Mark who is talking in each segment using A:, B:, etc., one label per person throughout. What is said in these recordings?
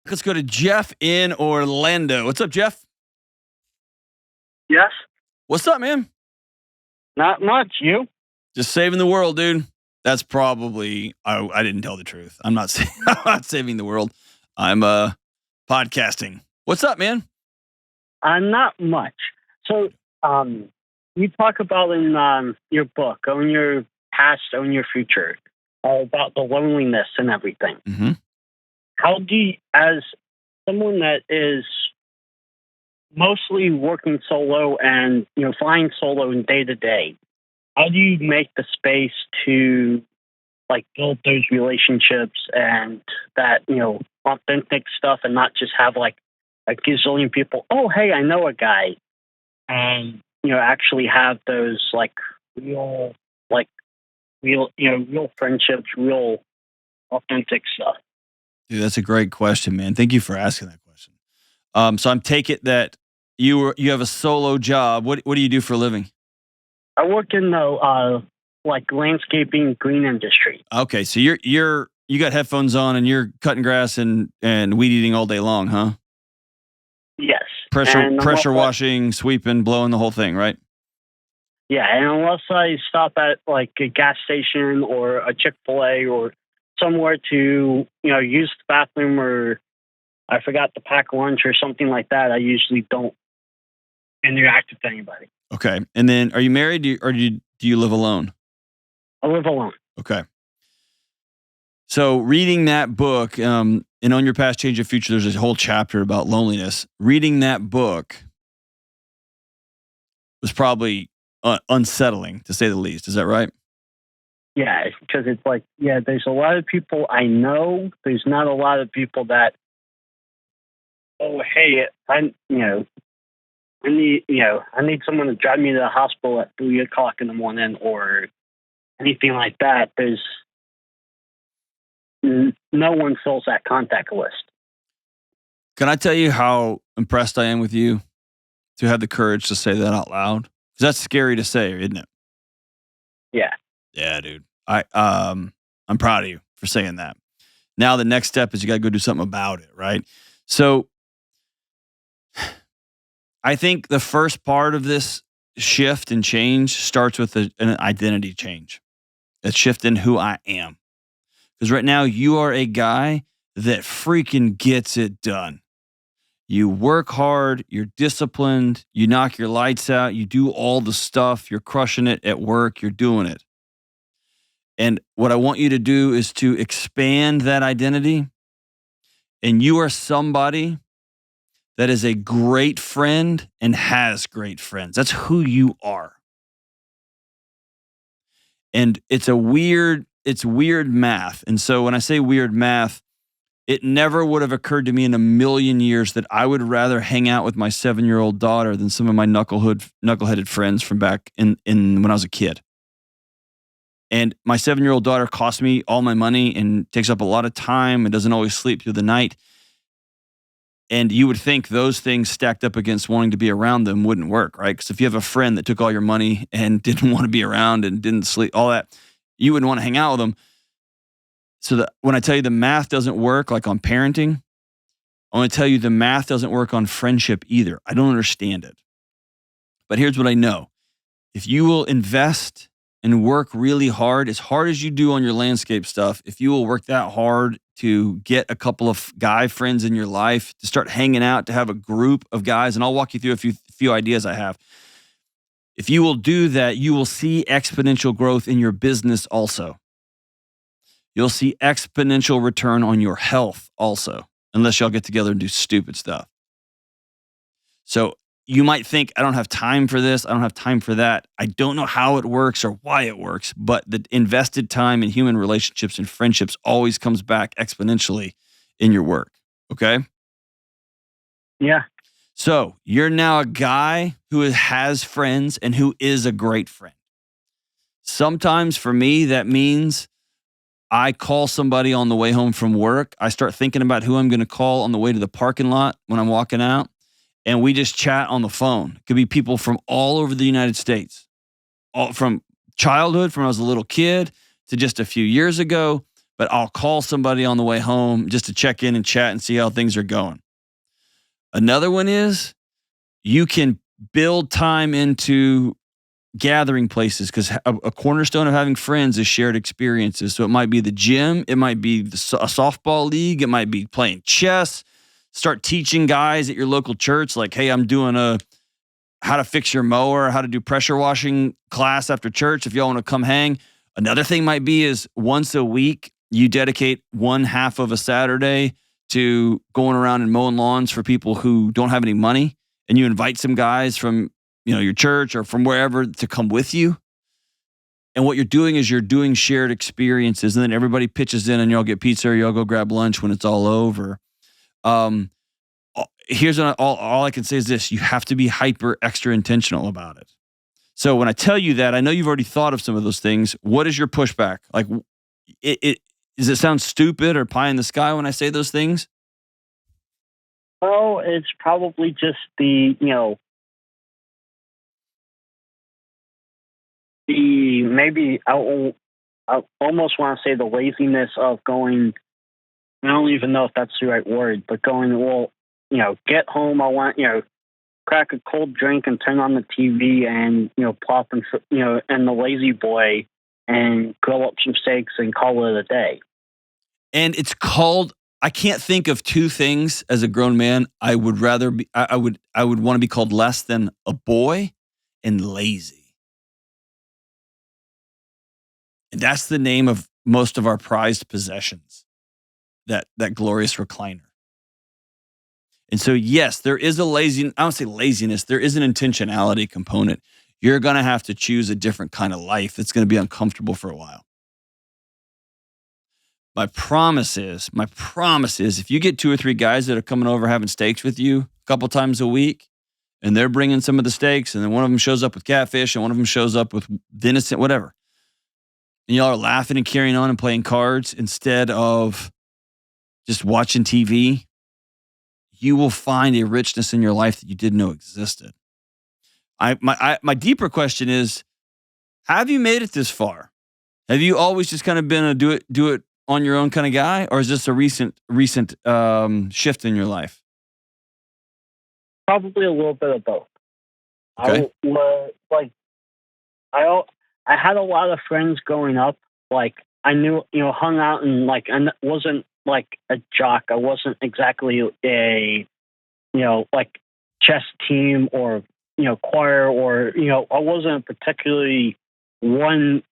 A: Let's go to Jeff in Orlando. What's up, Jeff?
B: Yes.
A: What's up, man?
B: Not much. You?
A: Just saving the world, dude. That's probably, I didn't tell the truth. I'm not, I'm not saving the world. I'm podcasting. What's up, man?
B: Not much. So, you talk about in your book, Own Your Past, Own Your Future, about the loneliness and everything.
A: Mm-hmm.
B: How do you, as someone that is mostly working solo and, flying solo in day to day, how do you make the space to build those relationships and that, authentic stuff and not just have a gazillion people, oh, hey, I know a guy, and, actually have those real, real friendships, real authentic stuff.
A: Dude, that's a great question, man. Thank you for asking that question. So I'm take it that you have a solo job. What do you do for a living?
B: I work in the landscaping green industry.
A: Okay, so you got headphones on and you're cutting grass and weed eating all day long, huh?
B: Yes.
A: Pressure washing, sweeping, blowing, the whole thing, right?
B: Yeah, and unless I stop at a gas station or a Chick-fil-A or somewhere to, use the bathroom, or I forgot to pack lunch or something like that, I usually don't interact with anybody.
A: Okay. And then are you married or do you live alone?
B: I live alone.
A: Okay. So reading that book, and Own Your Past, Change Your Future, there's a whole chapter about loneliness. Reading that book was probably unsettling, to say the least. Is that right?
B: Yeah, because it's there's a lot of people I know. There's not a lot of people that, oh, hey, I need someone to drive me to the hospital at 3:00 in the morning or anything like that. There's no one fills that contact list.
A: Can I tell you how impressed I am with you to have the courage to say that out loud? Because that's scary to say, isn't it?
B: Yeah.
A: Yeah, dude. I'm proud of you for saying that. Now the next step is you got to go do something about it, right? So I think the first part of this shift and change starts with an identity change. A shift in who I am. Because right now you are a guy that freaking gets it done. You work hard, you're disciplined, you knock your lights out, you do all the stuff, you're crushing it at work, you're doing it. And what I want you to do is to expand that identity. And you are somebody that is a great friend and has great friends. That's who you are. And it's weird math. And so when I say weird math, it never would have occurred to me in a million years that I would rather hang out with my 7-year-old daughter than some of my knuckleheaded friends from back in when I was a kid. And my 7-year-old daughter costs me all my money and takes up a lot of time and doesn't always sleep through the night. And you would think those things stacked up against wanting to be around them wouldn't work, right? Because if you have a friend that took all your money and didn't want to be around and didn't sleep, all that, you wouldn't want to hang out with them. So when I tell you the math doesn't work, like on parenting, I want to tell you the math doesn't work on friendship either. I don't understand it. But here's what I know. If you will invest and work really hard as you do on your landscape stuff, if you will work that hard to get a couple of guy friends in your life, to start hanging out, to have a group of guys, and I'll walk you through a few ideas I have. If you will do that, you will see exponential growth in your business also. You'll see exponential return on your health also, unless y'all get together and do stupid stuff. So you might think, I don't have time for this. I don't have time for that. I don't know how it works or why it works, but the invested time in human relationships and friendships always comes back exponentially in your work. Okay?
B: Yeah.
A: So you're now a guy who has friends and who is a great friend. Sometimes for me, that means I call somebody on the way home from work. I start thinking about who I'm going to call on the way to the parking lot when I'm walking out. And we just chat on the phone. It could be people from all over the United States, all from childhood, from when I was a little kid to just a few years ago. but I'll call somebody on the way home just to check in and chat and see how things are going. Another one is you can build time into gathering places, because a cornerstone of having friends is shared experiences. So it might be the gym, it might be a softball league, it might be playing chess. Start teaching guys at your local church, like, hey, I'm doing a how to fix your mower, how to do pressure washing class after church if y'all want to come hang. Another thing might be is once a week, you dedicate one half of a Saturday to going around and mowing lawns for people who don't have any money. And you invite some guys from, your church or from wherever to come with you. And what you're doing is you're doing shared experiences, and then everybody pitches in and y'all get pizza or y'all go grab lunch when it's all over. Here's all I can say is this: you have to be hyper extra intentional about it. So when I tell you that, I know you've already thought of some of those things. What is your pushback? Like, does it sound stupid or pie in the sky when I say those things?
B: Well, it's probably just the maybe I almost want to say the laziness of going. I don't even know if that's the right word, but going, well, get home. I want, crack a cold drink and turn on the TV and, plop and, and the lazy boy and grill up some steaks and call it a day.
A: And it's called, I can't think of two things as a grown man I would rather be, I would want to be called less than a boy and lazy. And that's the name of most of our prized possessions, that glorious recliner. And so, yes, there is I don't say laziness, there is an intentionality component. You're going to have to choose a different kind of life that's going to be uncomfortable for a while. My promise is if you get 2 or 3 guys that are coming over having steaks with you a couple times a week, and they're bringing some of the steaks, and then one of them shows up with catfish and one of them shows up with venison, whatever, and y'all are laughing and carrying on and playing cards instead of just watching TV, you will find a richness in your life that you didn't know existed. My deeper question is, have you made it this far? Have you always just kind of been a do it on your own kind of guy, or is this a recent shift in your life?
B: Probably a little bit of both.
A: Okay.
B: I had a lot of friends growing up. Like, I knew, hung out and I wasn't like a jock. I wasn't exactly a, chess team or, choir or, I wasn't particularly one,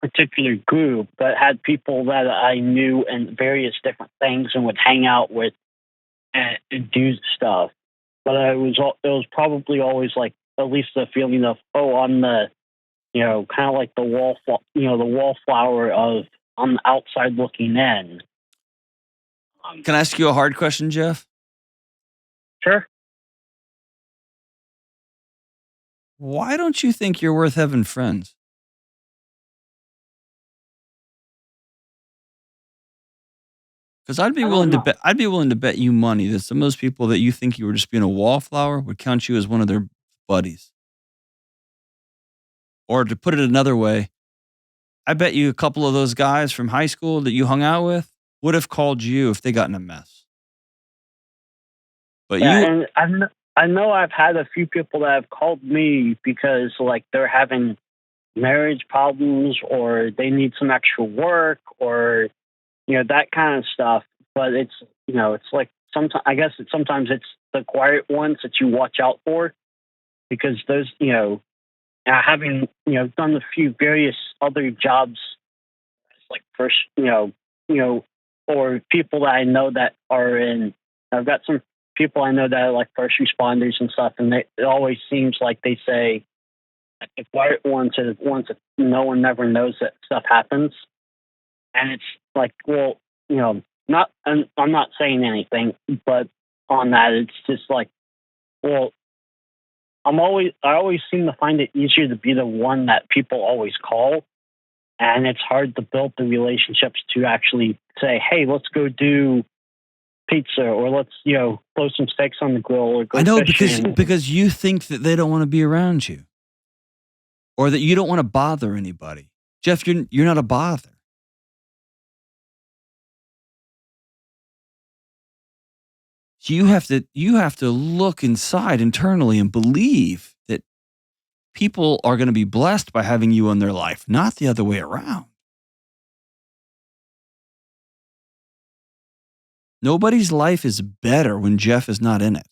B: particular group, but had people that I knew in various different things and would hang out with and do stuff. But it was probably always like at least the feeling of, oh, I'm the, kind of like the wallflower of on the outside looking in.
A: Can I ask you a hard question, Jeff?
B: Sure.
A: Why don't you think you're worth having friends? Because I'd be willing to bet you money that some of those people that you think you were just being a wallflower would count you as one of their buddies. Or to put it another way, I bet you a couple of those guys from high school that you hung out with would have called you if they got in a mess. But
B: and I know I've had a few people that have called me because they're having marriage problems or they need some extra work or that kind of stuff. But it's it's like sometimes it's the quiet ones that you watch out for, because those having done a few various other jobs, like first or people that I know that are in. I've got some people I know that are like first responders and stuff, and it always seems like they say the quiet ones are the ones that no one never knows that stuff happens, and it's like, well, not. And I'm not saying anything, but on that, it's just like, well, I always seem to find it easier to be the one that people always call, and it's hard to build the relationships to actually say, hey, let's go do pizza, or let's throw some steaks on the grill, or go.
A: I know,
B: fishing.
A: because you think that they don't want to be around you, or that you don't want to bother anybody. Jeff, you're not a bother. You have to look inside internally and believe that people are going to be blessed by having you in their life, not the other way around. Nobody's life is better when Jeff is not in it.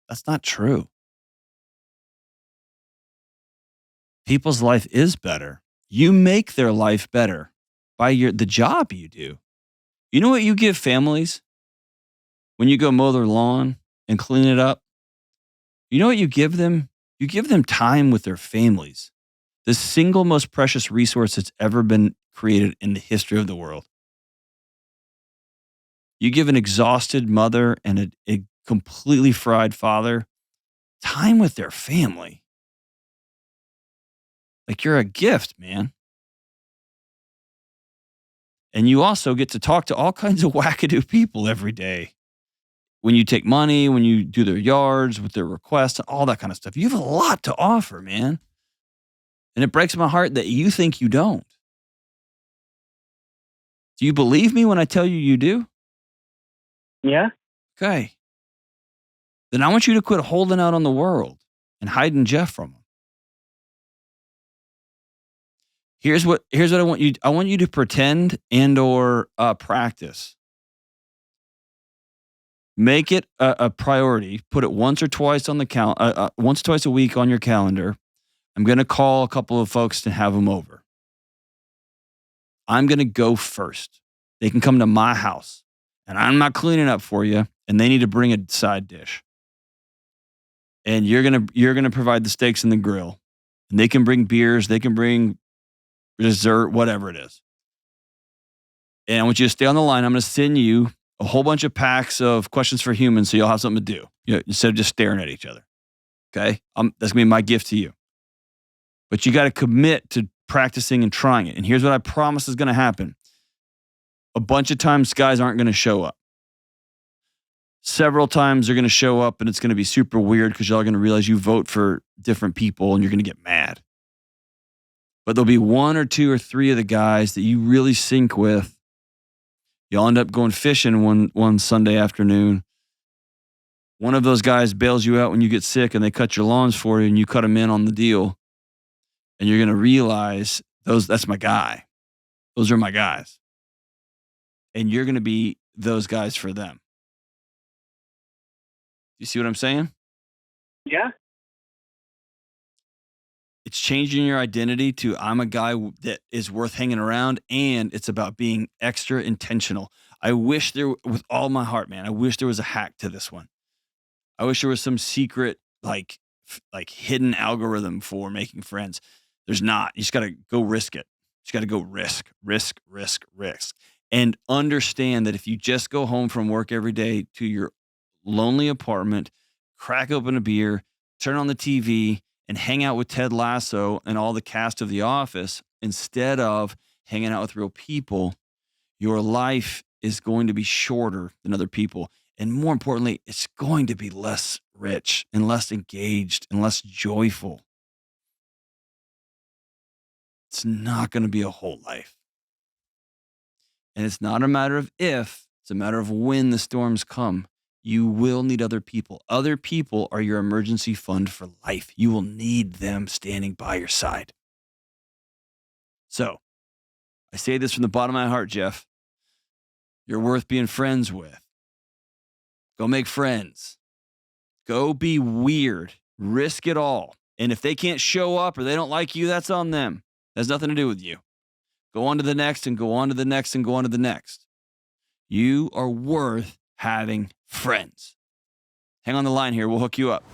A: That's not true. People's life is better. You make their life better by the job you do. You know what you give families when you go mow their lawn and clean it up? You know what you give them? You give them time with their families. The single most precious resource that's ever been created in the history of the world. You give an exhausted mother and a completely fried father time with their family. Like you're a gift, man. And you also get to talk to all kinds of wackadoo people every day. When you take money, when you do their yards with their requests, all that kind of stuff. You have a lot to offer, man. And it breaks my heart that you think you don't. Do you believe me when I tell you you do?
B: Yeah.
A: Okay. Then I want you to quit holding out on the world and hiding Jeff from them. Here's what I want you. I want you to pretend and or practice. Make it a priority. Put it once or twice on the once or twice a week on your calendar. I'm going to call a couple of folks to have them over. I'm going to go first. They can come to my house, and I'm not cleaning up for you. And they need to bring a side dish. And you're gonna provide the steaks and the grill. And they can bring beers. They can bring dessert, whatever it is. And I want you to stay on the line. I'm going to send you a whole bunch of packs of questions for humans, so you'll have something to do instead of just staring at each other. Okay, that's gonna be my gift to you. But you got to commit to practicing and trying it. And here's what I promise is going to happen. A bunch of times, guys aren't going to show up. Several times they're going to show up, and it's going to be super weird because y'all are going to realize you vote for different people, and you're going to get mad. But there'll be one or two or three of the guys that you really sync with. You'll end up going fishing one Sunday afternoon. One of those guys bails you out when you get sick, and they cut your lawns for you, and you cut them in on the deal. And you're going to realize that's my guy. Those are my guys. And you're going to be those guys for them. You see what I'm saying?
B: Yeah.
A: It's changing your identity to I'm a guy that is worth hanging around, and it's about being extra intentional. I wish with all my heart, man, I wish there was a hack to this one. I wish there was some secret, like hidden algorithm for making friends. There's not. You just got to go risk it. You just got to go risk. And understand that if you just go home from work every day to your lonely apartment, crack open a beer, turn on the TV, and hang out with Ted Lasso and all the cast of The Office instead of hanging out with real people, your life is going to be shorter than other people. And more importantly, it's going to be less rich and less engaged and less joyful. It's not going to be a whole life. And it's not a matter of if, it's a matter of when the storms come. You will need other people. Other people are your emergency fund for life. You will need them standing by your side. So, I say this from the bottom of my heart, Jeff. You're worth being friends with. Go make friends. Go be weird. Risk it all. And if they can't show up or they don't like you, that's on them. That has nothing to do with you. Go on to the next and go on to the next and go on to the next. You are worth having friends. Hang on the line here. We'll hook you up.